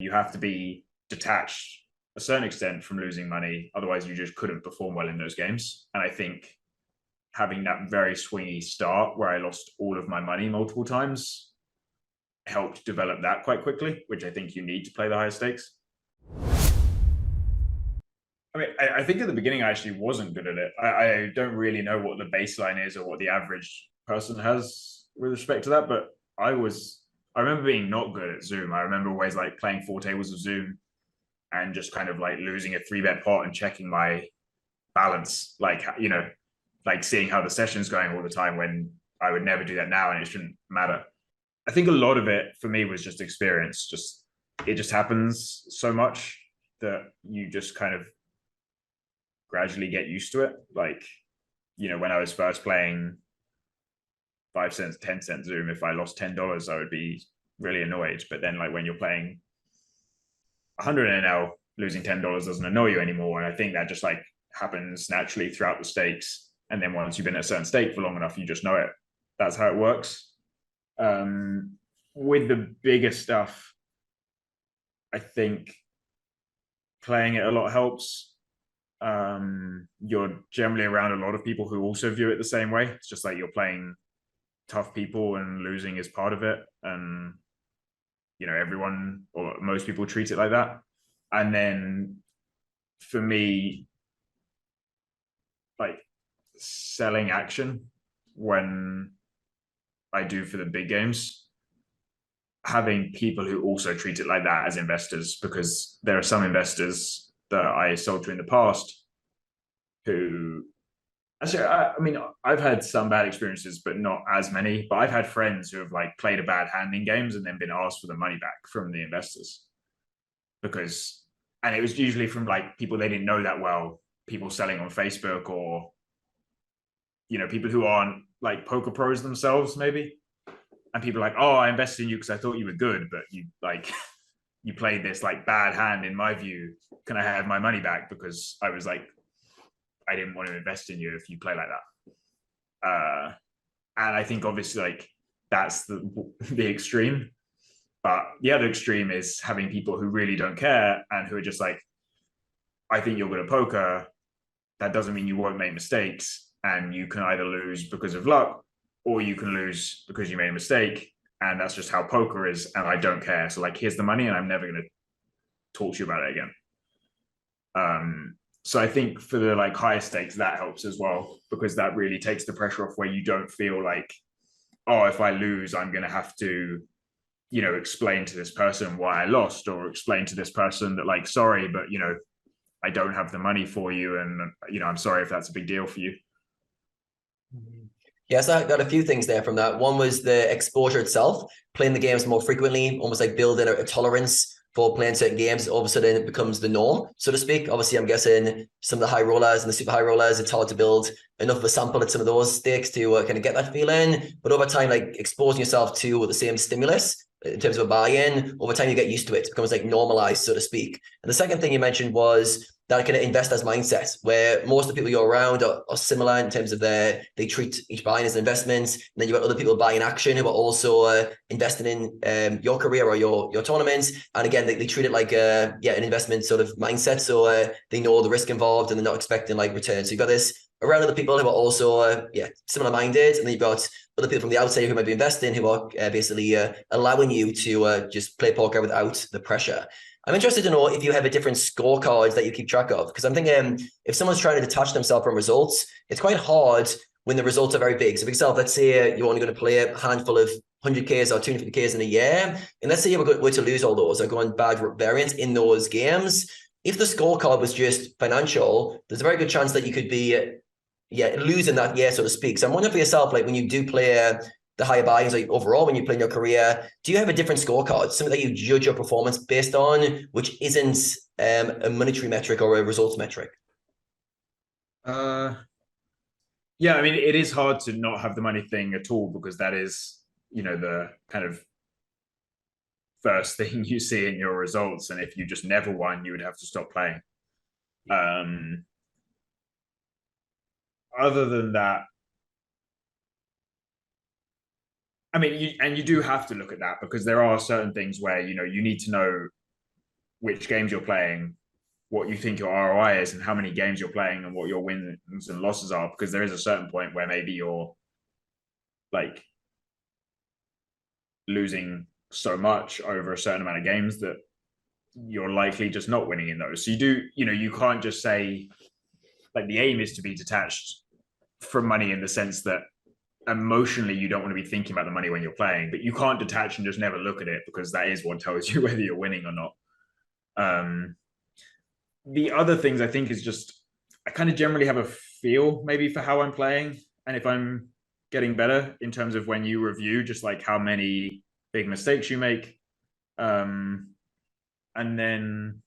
you have to be detached a certain extent from losing money. Otherwise, you just couldn't perform well in those games. And I think having that very swingy start where I lost all of my money multiple times helped develop that quite quickly, which I think you need to play the higher stakes. I mean, I think at the beginning I actually wasn't good at it. I don't really know what the baseline is or what the average person has with respect to that, but I remember being not good at Zoom. I remember always like playing 4 tables of Zoom and just kind of like losing a 3-bet pot and checking my balance, like, you know, like seeing how the session's going all the time when I would never do that now and it shouldn't matter. I think a lot of it for me was just experience. It just happens so much that you just kind of gradually get used to it. Like, you know, when I was first playing 5 cents, 10 cent Zoom, if I lost $10, I would be really annoyed. But then like when you're playing 100 NL, losing $10 doesn't annoy you anymore. And I think that just like happens naturally throughout the stakes. And then once you've been at a certain stake for long enough, you just know it. That's how it works. With the bigger stuff, I think playing it a lot helps. You're generally around a lot of people who also view it the same way. It's just like you're playing tough people and losing is part of it. And, you know, everyone or most people treat it like that. And then for me, like selling action when I do for the big games, having people who also treat it like that as investors, because there are some investors that I sold to in the past who actually, I mean, I've had some bad experiences, but not as many. But I've had friends who have like played a bad hand in games and then been asked for the money back from the investors because, and it was usually from like people they didn't know that well, people selling on Facebook or, you know, people who aren't like poker pros themselves, maybe. And people are like, oh, I invested in you because I thought you were good, but you like you played this like bad hand in my view. Can I have my money back? Because I was like, I didn't want to invest in you if you play like that. And I think obviously like that's the extreme. But the other extreme is having people who really don't care and who are just like, I think you're good at poker. That doesn't mean you won't make mistakes. And you can either lose because of luck or you can lose because you made a mistake. And that's just how poker is. And I don't care. So like, here's the money and I'm never going to talk to you about it again. So I think for the like higher stakes, that helps as well, because that really takes the pressure off where you don't feel like, oh, if I lose, I'm going to have to, you know, explain to this person why I lost or explain to this person that like, sorry, but, you know, I don't have the money for you. And, you know, I'm sorry if that's a big deal for you. Yes, I got a few things there from that. One was the exposure itself, playing the games more frequently, almost like building a tolerance for playing certain games. All of a sudden it becomes the norm, so to speak. Obviously, I'm guessing some of the high rollers and the super high rollers, it's hard to build enough of a sample at some of those stakes to kind of get that feeling. But over time, like exposing yourself to the same stimulus in terms of a buy-in, over time you get used to it. It becomes like normalized, so to speak. And the second thing you mentioned was that kind of investors mindset, where most of the people you're around are similar in terms of they treat each buying as an investment. And then you've got other people buying action who are also investing in your career or your tournaments. And again, they treat it like an investment sort of mindset. So they know the risk involved and they're not expecting like returns. So you've got this around other people who are also similar minded. And then you've got other people from the outside who might be investing who are basically allowing you to just play poker without the pressure. I'm interested to know if you have a different scorecards that you keep track of, because I'm thinking if someone's trying to detach themselves from results, it's quite hard when the results are very big. So for example, let's say you're only going to play a handful of 100Ks or 250Ks in a year, and let's say you were to lose all those or go on bad variance in those games. If the scorecard was just financial, there's a very good chance that you could be losing that year, so to speak. So I'm wondering for yourself, like when you do play the higher buy-ins, like overall, when you play in your career, do you have a different scorecard, something that you judge your performance based on, which isn't a monetary metric or a results metric? Yeah, I mean, it is hard to not have the money thing at all, because that is, you know, the kind of first thing you see in your results. And if you just never won, you would have to stop playing. Other than that, I mean, you do have to look at that, because there are certain things where, you know, you need to know which games you're playing, what you think your ROI is, and how many games you're playing, and what your wins and losses are. Because there is a certain point where maybe you're like losing so much over a certain amount of games that you're likely just not winning in those. So you can't just say like the aim is to be detached from money in the sense that emotionally you don't want to be thinking about the money when you're playing, but you can't detach and just never look at it, because that is what tells you whether you're winning or not. The other things I think is just I kind of generally have a feel maybe for how I'm playing and if I'm getting better, in terms of when you review just like how many big mistakes you make. And then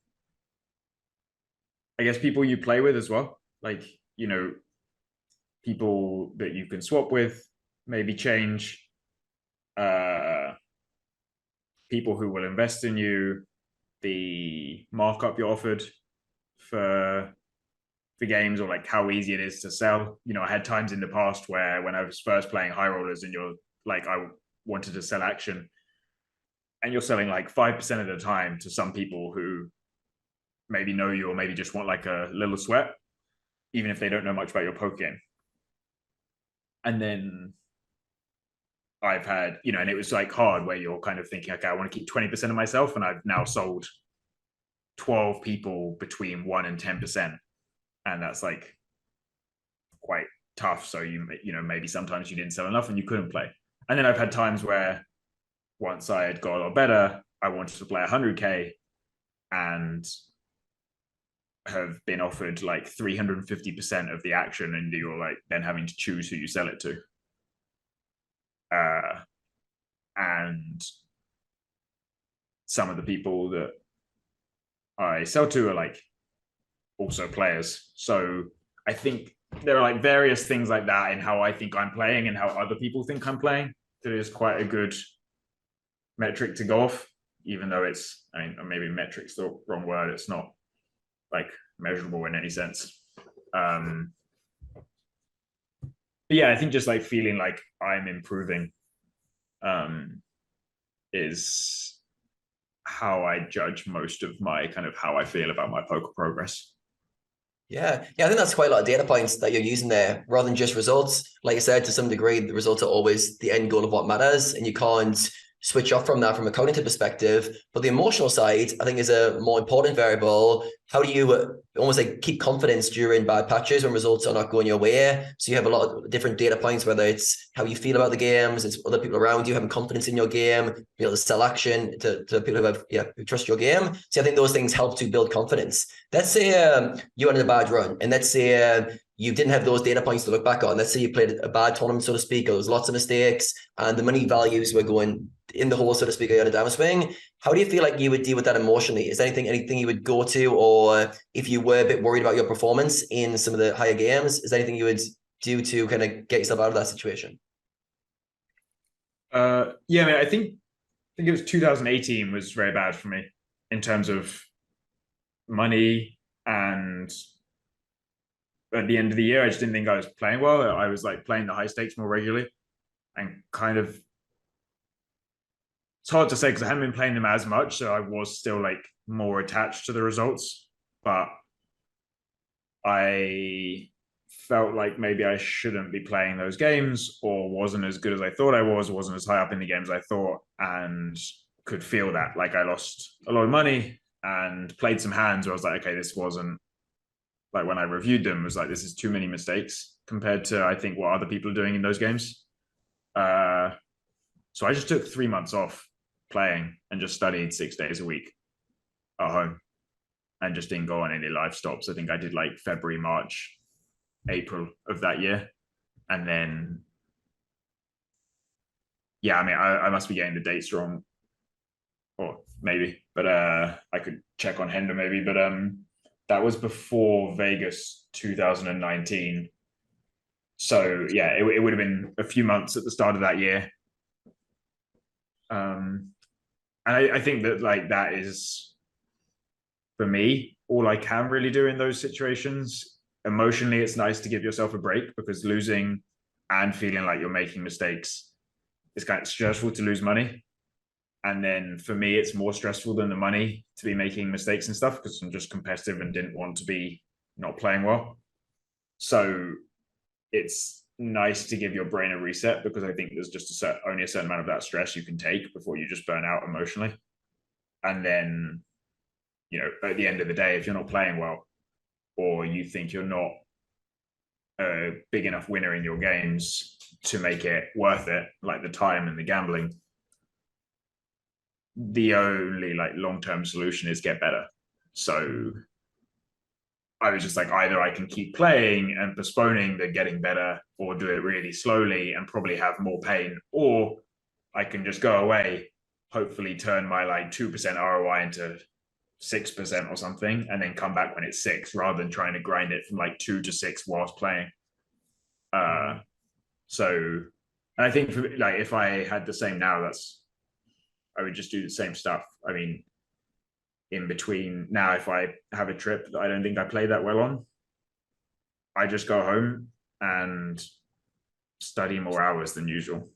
I guess people you play with as well, like, people that you can swap with, maybe change, people who will invest in you, the markup you're offered for games, or like how easy it is to sell. I had times in the past where when I was first playing high rollers and you're like, I wanted to sell action, and you're selling like 5% of the time to some people who maybe know you or maybe just want like a little sweat, even if they don't know much about your poker game. And then I've had, and it was like hard where you're kind of thinking, okay, I want to keep 20% of myself, and I've now sold 12 people between 1 and 10%. And that's like quite tough. So maybe sometimes you didn't sell enough and you couldn't play. And then I've had times where once I had got a lot better, I wanted to play 100K and have been offered like 350% of the action, and you're like then having to choose who you sell it to. And some of the people that I sell to are like also players. So I think there are like various things like that in how I think I'm playing and how other people think I'm playing. That is quite a good metric to go off, even though maybe metric's the wrong word. It's not like measurable in any sense. But yeah, I think just like feeling like I'm improving is how I judge most of my kind of how I feel about my poker progress. Yeah, I think that's quite a lot of data points that you're using there, rather than just results. Like I said, to some degree, the results are always the end goal of what matters, and you can't switch off from that from a cognitive perspective. But the emotional side, I think, is a more important variable. How do you almost like keep confidence during bad patches when results are not going your way? So you have a lot of different data points, whether it's how you feel about the games, it's other people around you having confidence in your game, be able to sell action to people who trust your game. So I think those things help to build confidence. Let's say you went on a bad run, and let's say you didn't have those data points to look back on. Let's say you played a bad tournament, so to speak, or there was lots of mistakes, and the money values were going in the hole, so to speak, or you had a downswing. How do you feel like you would deal with that emotionally? Is there anything you would go to, or if you were a bit worried about your performance in some of the higher games, is there anything you would do to kind of get yourself out of that situation? I think it was 2018 was very bad for me in terms of money, and at the end of the year, I just didn't think I was playing well. I was like playing the high stakes more regularly, and kind of, it's hard to say because I hadn't been playing them as much, so I was still like more attached to the results. But I felt like maybe I shouldn't be playing those games, or wasn't as good as I thought I was, wasn't as high up in the games I thought, and could feel that. Like I lost a lot of money and played some hands where I was like, okay, this wasn't, like when I reviewed them, was like, this is too many mistakes compared to I think what other people are doing in those games. So I just took 3 months off playing and just studied 6 days a week at home, and just didn't go on any live stops. I think I did like February, March, April of that year. And then, yeah, I must be getting the dates wrong, or maybe, but I could check on Hender maybe. But that was before Vegas 2019. So yeah, it would have been a few months at the start of that year. And I think that like that is, for me, all I can really do in those situations. Emotionally, it's nice to give yourself a break, because losing and feeling like you're making mistakes, it's kind of stressful to lose money. And then for me, it's more stressful than the money to be making mistakes and stuff because I'm just competitive and didn't want to be not playing well. So it's nice to give your brain a reset because I think there's just only a certain amount of that stress you can take before you just burn out emotionally. And then, at the end of the day, if you're not playing well or you think you're not a big enough winner in your games to make it worth it, like the time and the gambling, the only like long-term solution is get better. So I was just like, either I can keep playing and postponing the getting better or do it really slowly and probably have more pain, or I can just go away, hopefully turn my like 2% ROI into 6% or something, and then come back when it's 6 rather than trying to grind it from like 2 to 6 whilst playing. So, and I think for, like, if I had the same now, I would just do the same stuff. I mean, in between now, if I have a trip that I don't think I play that well on, I just go home and study more hours than usual.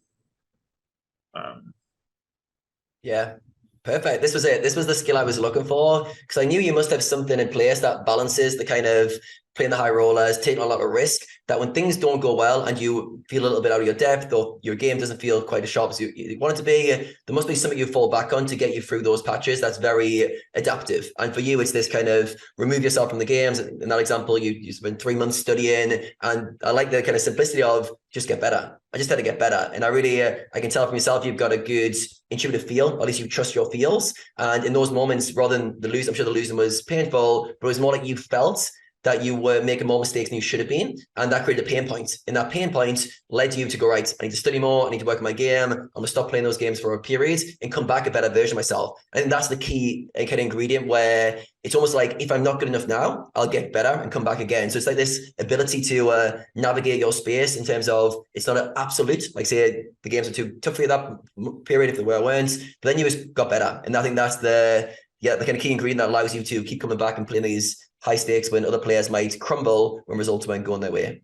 Yeah, perfect. This was it. This was the skill I was looking for because I knew you must have something in place that balances the kind of playing the high rollers, taking a lot of risk, that when things don't go well and you feel a little bit out of your depth or your game doesn't feel quite as sharp as you want it to be, there must be something you fall back on to get you through those patches that's very adaptive. And for you, it's this kind of remove yourself from the games. In that example, you spent 3 months studying, and I like the kind of simplicity of just get better. I just had to get better. And I really, I can tell from yourself, you've got a good intuitive feel, or at least you trust your feels. And in those moments, rather than the losing, I'm sure the losing was painful, but it was more like you felt that you were making more mistakes than you should have been. And that created a pain point. And that pain point led you to go, right, I need to study more. I need to work on my game. I'm going to stop playing those games for a period and come back a better version of myself. I think that's the key kind of ingredient, where it's almost like, if I'm not good enough now, I'll get better and come back again. So it's like this ability to navigate your space in terms of, it's not an absolute, like say the games are too tough for you that period if they weren't, but then you just got better. And I think that's the kind of key ingredient that allows you to keep coming back and playing these high stakes when other players might crumble when results weren't going their way.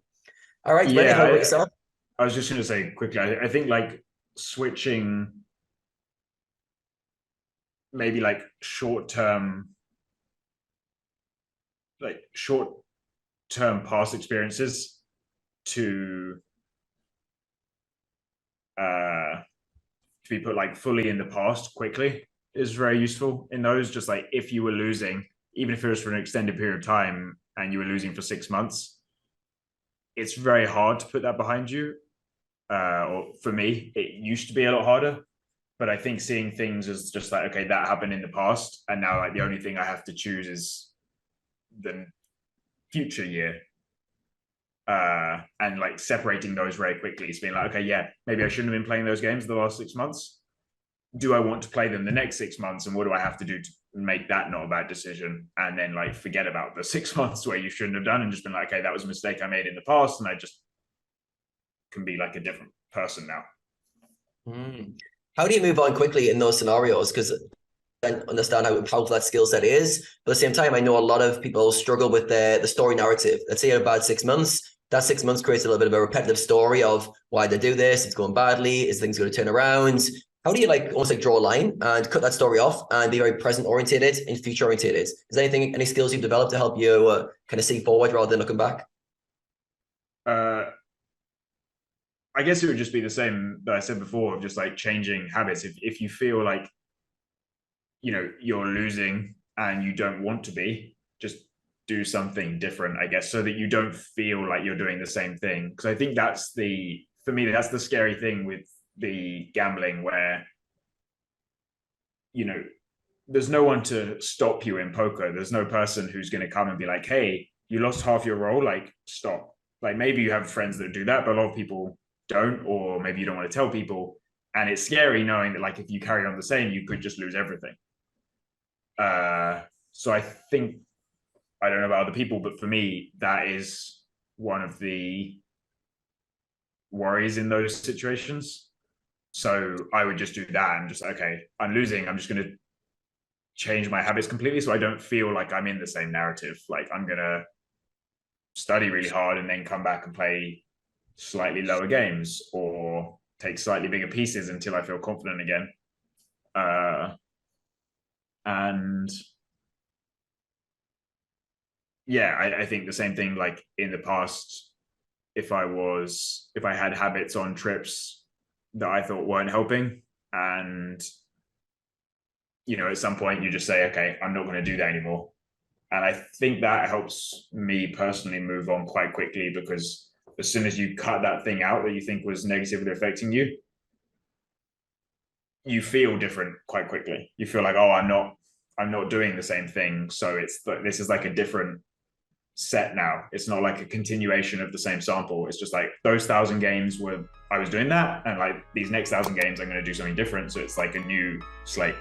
All right, Ben, how about yourself? I was just going to say quickly, I think like switching maybe like short-term past experiences to be put like fully in the past quickly is very useful in those. Just like if you were losing, even if it was for an extended period of time and you were losing for 6 months, it's very hard to put that behind you. Or for me, it used to be a lot harder. But I think seeing things as just like, okay, that happened in the past, and now like the only thing I have to choose is the future year. And like separating those very quickly. It's being like, okay, yeah, maybe I shouldn't have been playing those games the last 6 months. Do I want to play them the next 6 months? And what do I have to do to make that not a bad decision? And then like forget about the 6 months where you shouldn't have done and just been like, okay, that was a mistake I made in the past, and I just can be like a different person now. How do you move on quickly in those scenarios? Because I understand how powerful that skill set is, but at the same time, I know a lot of people struggle with the story narrative. Let's say in about 6 months, that 6 months creates a little bit of a repetitive story of why they do this, it's going badly, is things going to turn around? How do you like almost like draw a line and cut that story off and be very present orientated and future orientated? Is there any skills you've developed to help you kind of see forward rather than looking back? I guess it would just be the same that I said before, of just like changing habits. If you feel like, you're losing and you don't want to be, just do something different, I guess, so that you don't feel like you're doing the same thing. Because I think for me, that's the scary thing with the gambling, where, there's no one to stop you in poker. There's no person who's going to come and be like, hey, you lost half your roll, like stop. Like maybe you have friends that do that, but a lot of people don't, or maybe you don't want to tell people. And it's scary knowing that like if you carry on the same, you could just lose everything. So I think, I don't know about other people, but for me, that is one of the worries in those situations. So I would just do that and just, okay, I'm losing, I'm just going to change my habits completely so I don't feel like I'm in the same narrative. Like I'm going to study really hard and then come back and play slightly lower games or take slightly bigger pieces until I feel confident again. And yeah, I think the same thing, like in the past, if I had habits on trips that I thought weren't helping, and at some point you just say, okay, I'm not going to do that anymore. And I think that helps me personally move on quite quickly, because as soon as you cut that thing out that you think was negatively affecting you, you feel different quite quickly. You feel like, oh, I'm not doing the same thing. So this is like a different set now. It's not like a continuation of the same sample. It's just like those 1,000 games were I was doing that, and like these next 1,000 games I'm going to do something different. So it's like a new slate.